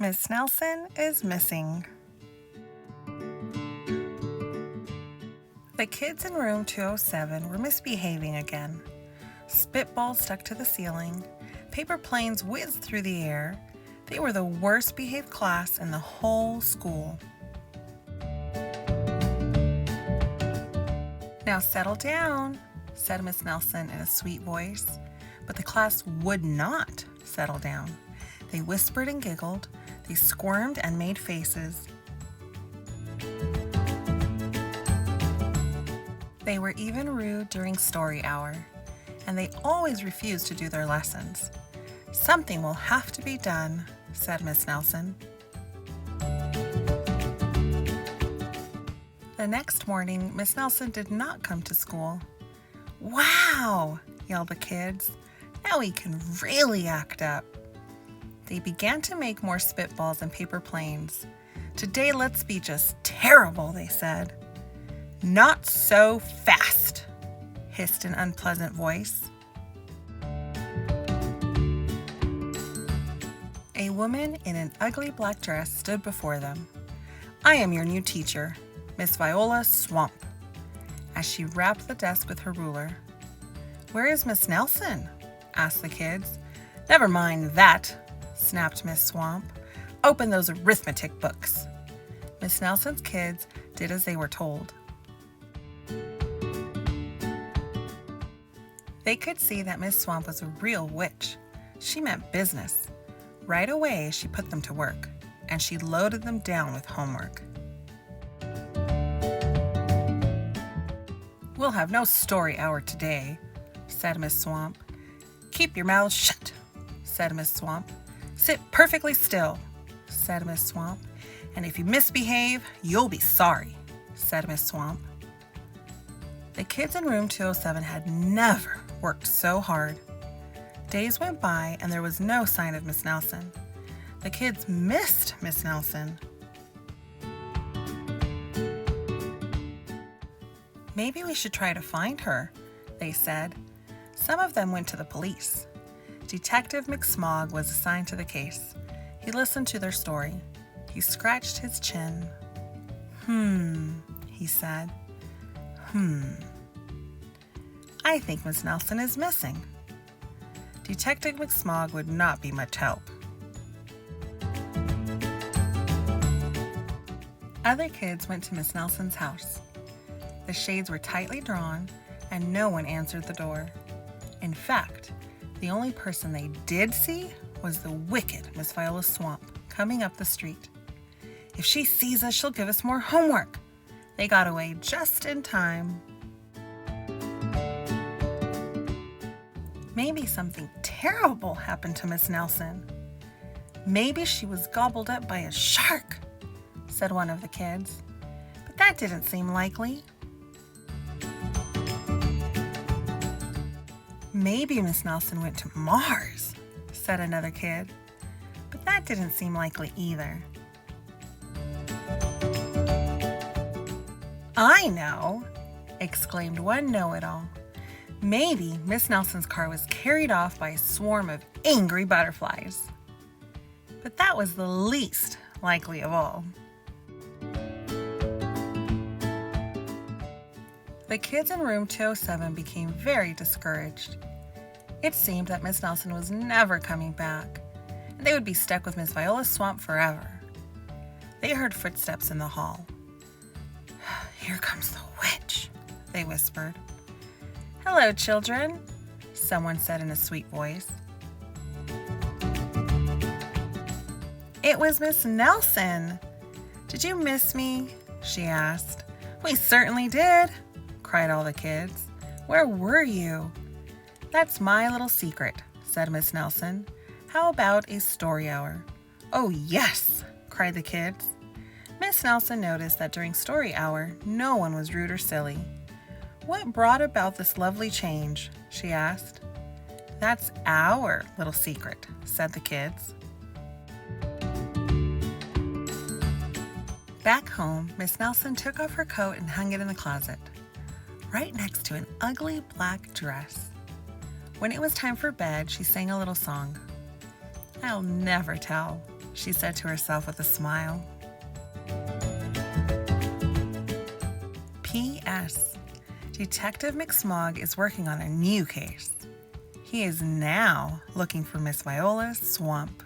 Miss Nelson is missing. The kids in room 207 were misbehaving again. Spitballs stuck to the ceiling. Paper planes whizzed through the air. They were the worst behaved class in the whole school. "Now settle down," said Miss Nelson in a sweet voice. But the class would not settle down. They whispered and giggled. They squirmed and made faces. They were even rude during story hour, and they always refused to do their lessons. "Something will have to be done," said Miss Nelson. The next morning, Miss Nelson did not come to school. "Wow!" yelled the kids. "Now we can really act up." They began to make more spitballs and paper planes. "Today let's be just terrible," they said. "Not so fast," hissed an unpleasant voice. A woman in an ugly black dress stood before them. "I am your new teacher, Miss Viola Swamp," as she rapped the desk with her ruler. "Where is Miss Nelson?" asked the kids. "Never mind that," snapped Miss Swamp. "Open those arithmetic books." Miss Nelson's kids did as they were told. They could see that Miss Swamp was a real witch. She meant business. Right away, she put them to work, and she loaded them down with homework. "We'll have no story hour today," said Miss Swamp. "Keep your mouths shut," said Miss Swamp. "Sit perfectly still," said Miss Swamp. "And if you misbehave, you'll be sorry," said Miss Swamp. The kids in room 207 had never worked so hard. Days went by and there was no sign of Miss Nelson. The kids missed Miss Nelson. "Maybe we should try to find her," they said. Some of them went to the police. Detective McSmog was assigned to the case. He listened to their story. He scratched his chin. He said. "I think Miss Nelson is missing." Detective McSmog would not be much help. Other kids went to Miss Nelson's house. The shades were tightly drawn, and no one answered the door. In fact, the only person they did see was the wicked Miss Viola Swamp coming up the street. "If she sees us, she'll give us more homework." They got away just in time. Maybe something terrible happened to Miss Nelson. "Maybe she was gobbled up by a shark," said one of the kids. But that didn't seem likely. "Maybe Miss Nelson went to Mars," said another kid. But that didn't seem likely either. "I know!" exclaimed one know-it-all. "Maybe Miss Nelson's car was carried off by a swarm of angry butterflies." But that was the least likely of all. The kids in room 207 became very discouraged. It seemed that Miss Nelson was never coming back, and they would be stuck with Miss Viola Swamp forever. They heard footsteps in the hall. "Here comes the witch," they whispered. "Hello, children," someone said in a sweet voice. It was Miss Nelson. "Did you miss me?" she asked. "We certainly did," cried all the kids. "Where were you?" "That's my little secret," said Miss Nelson. "How about a story hour?" "Oh, yes," cried the kids. Miss Nelson noticed that during story hour, no one was rude or silly. "What brought about this lovely change?" she asked. "That's our little secret," said the kids. Back home, Miss Nelson took off her coat and hung it in the closet, right next to an ugly black dress. When it was time for bed, she sang a little song. I'll never tell she said to herself with a smile. P.S. Detective McSmog is working on a new case. He is now looking for Miss Viola's swamp.